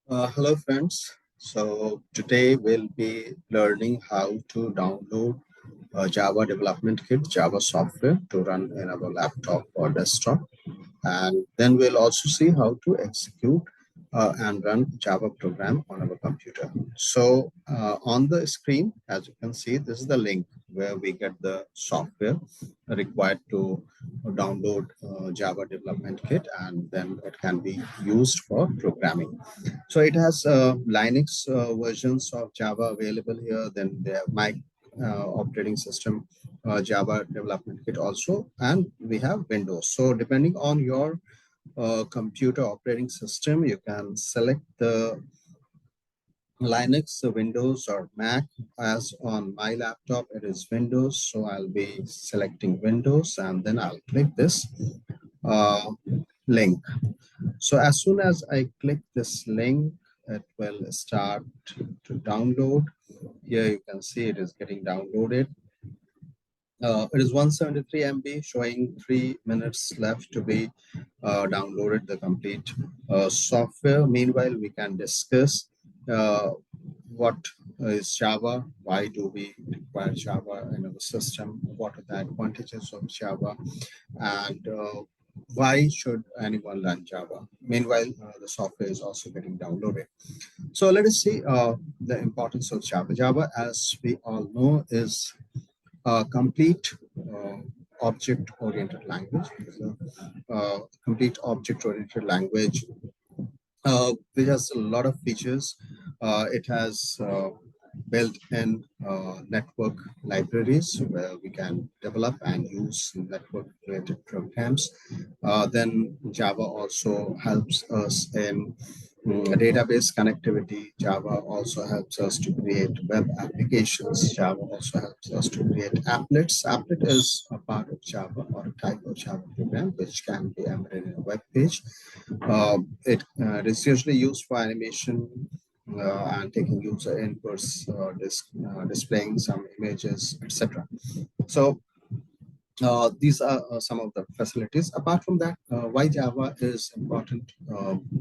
Hello friends. So today we'll be learning how to download Java Development Kit, Java software to run in our laptop or desktop. And then we'll also see how to execute and run Java program on our computer. So on the screen, as you can see, this is the link where we get the software required to download Java Development Kit, and then it can be used for programming. So it has Linux versions of Java available here. Then they have Mac operating system Java development kit also, and we have Windows. So depending on your computer operating system, you can select the Linux, Windows, or Mac. As on my laptop, it is Windows, so I'll be selecting Windows, and then I'll click this uh, link. So as soon as I click this link, it will start to download. Here you can see it is getting downloaded. It is 173 MB, showing 3 minutes left to be downloaded the complete software. Meanwhile, we can discuss uh, what is Java, why do we require Java in our system, what are the advantages of Java, and why should anyone learn Java. Meanwhile, the software is also getting downloaded. So let us see the importance of Java. Java, as we all know, is a complete uh, object-oriented language. It's a complete object-oriented language which has a lot of features. It has built-in network libraries where we can develop and use network-related programs. Then Java also helps us in database connectivity. Java also helps us to create web applications. Java also helps us to create applets. Applet is a part of Java or a type of Java program which can be embedded in a web page. It is usually used for animation and taking user inputs, displaying some images, etc. So these are some of the facilities. Apart from that, why Java is important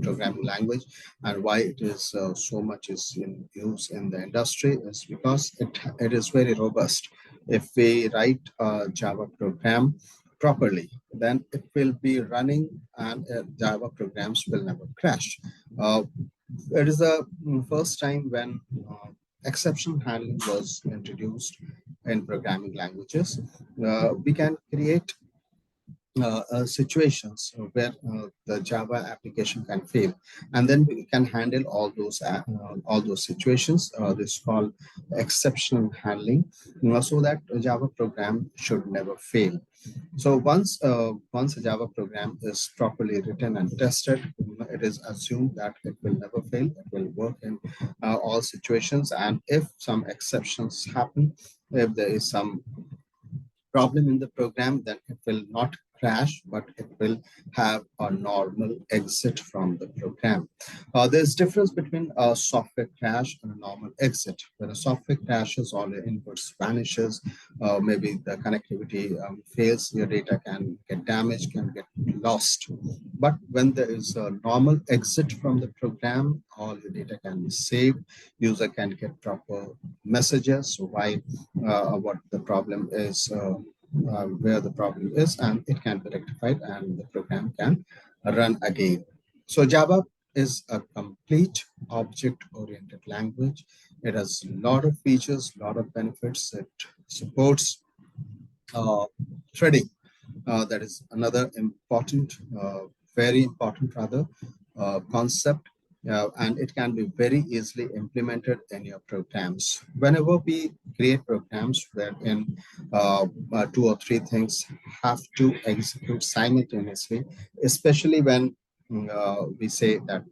programming language and why it is so much is in use in the industry is because it is very robust. If we write a Java program properly, then it will be running and Java programs will never crash. Uh, it is the first time when exception handling was introduced in programming languages. We can create situations where the Java application can fail, and then we can handle all those situations. This is called exception handling, so that a Java program should never fail. So once a Java program is properly written and tested, it is assumed that it will never fail. It will work in all situations, and if some exceptions happen, if there is some problem in the program, then it will not crash, but it will have a normal exit from the program. There's difference between a software crash and a normal exit. When a software crashes, all the inputs vanishes, maybe the connectivity fails, your data can get damaged, can get lost. But when there is a normal exit from the program, all your data can be saved. User can get proper messages, why, what the problem is, where the problem is, and it can be rectified and the program can run again. So Java is a complete object-oriented language. It has a lot of features, a lot of benefits. It supports uh, threading. That is another important, very important rather, concept, and it can be very easily implemented in your programs. Whenever we create programs wherein two or three things have to execute simultaneously, especially when we say that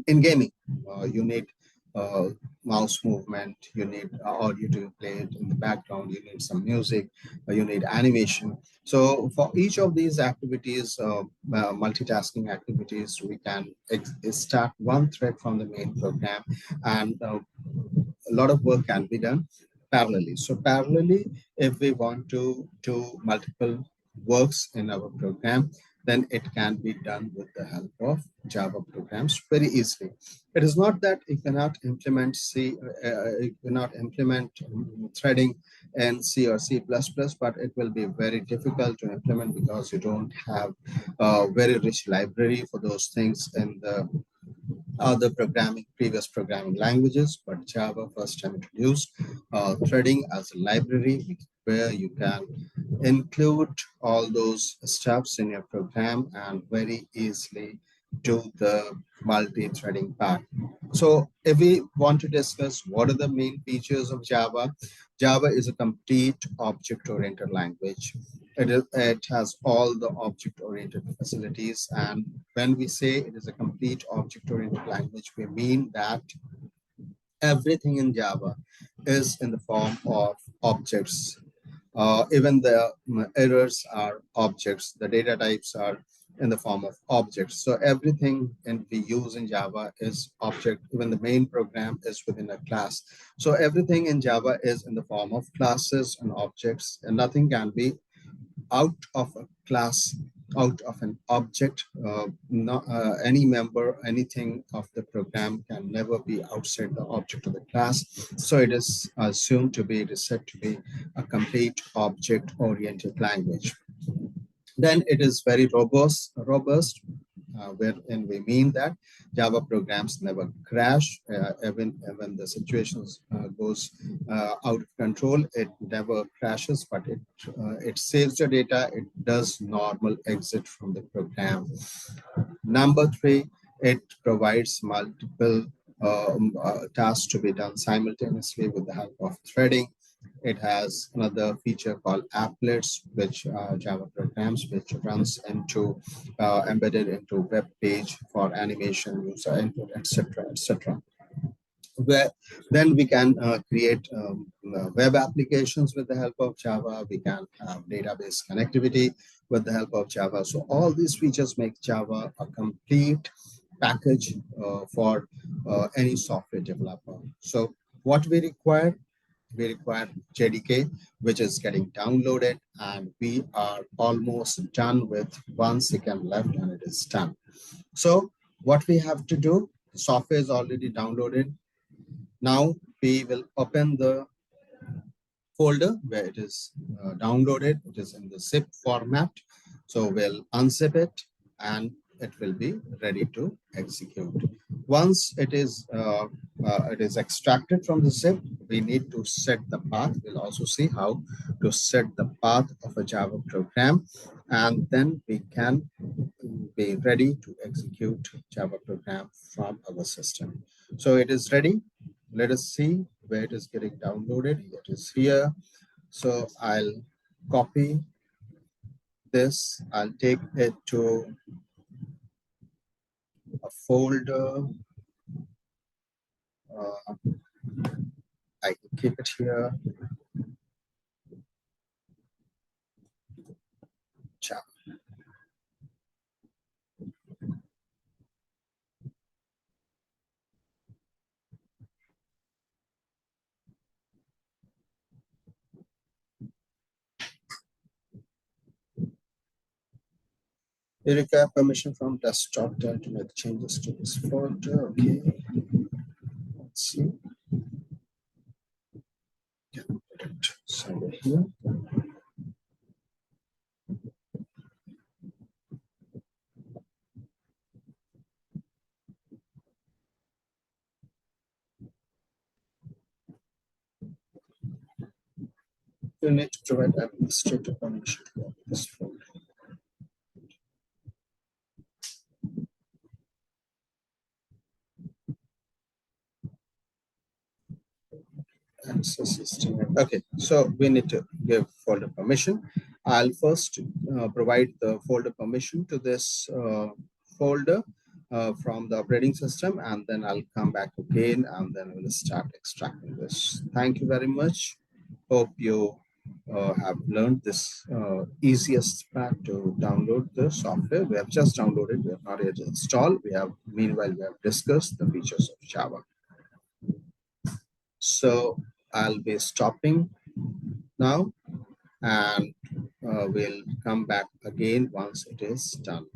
in gaming, you need uh, mouse movement, you need audio to play it in the background, you need some music, you need animation. So for each of these activities, multitasking activities, we can start one thread from the main program, and a lot of work can be done parallelly. So parallelly, if we want to do multiple works in our program, then it can be done with the help of Java programs very easily. It is not that you cannot implement you cannot implement threading in C or C++, but it will be very difficult to implement because you don't have a very rich library for those things in the other previous programming languages. But Java first time introduced threading as a library where you can include all those steps in your program and very easily do the multi-threading part. So if we want to discuss what are the main features of Java, Java is a complete object-oriented language. It has all the object-oriented facilities. And when we say it is a complete object-oriented language, we mean that everything in Java is in the form of objects. Even the errors are objects. The data types are in the form of objects. So everything we use in Java is object. Even the main program is within a class. So everything in Java is in the form of classes and objects, and nothing can be out of a class, out of an object. Not, any member, anything of the program can never be outside the object of the class. So it is assumed to be, it is said to be a complete object-oriented language. Then it is very robust, wherein we mean that Java programs never crash. Even when the situations goes out of control, it never crashes, but it saves the data. It does normal exit from the program. Number three, it provides multiple tasks to be done simultaneously with the help of threading. It has another feature called applets, which Java programs, which runs into embedded into web page for animation, user input, etc., etc. Where then we can create web applications with the help of Java. We can have database connectivity with the help of Java. So all these features make Java a complete package for any software developer. So what we require JDK, which is getting downloaded, and we are almost done with 1 second left and it is done. So what we have to do, the software is already downloaded. Now we will open the folder where it is downloaded. It is in the zip format. So we'll unzip it and it will be ready to execute. Once it is extracted from the zip, we need to set the path. We'll also see how to set the path of a Java program, and then we can be ready to execute Java program from our system. So it is ready. Let us see where it is getting downloaded. It is here. So I'll copy this. I'll take it to a folder. I can keep it here. Java. You require permission from desktop to make changes to this folder. Okay. Let's see. Can put it somewhere here. You need to provide administrative permission to this folder. Access system. Okay, so we need to give folder permission. I'll first provide the folder permission to this folder from the operating system, and then I'll come back again and then we'll start extracting this. Thank you very much. Hope you have learned this easiest path to download the software. We have just downloaded, we have not yet installed. Meanwhile, we have discussed the features of Java. So I'll be stopping now. and we'll come back again once it is done.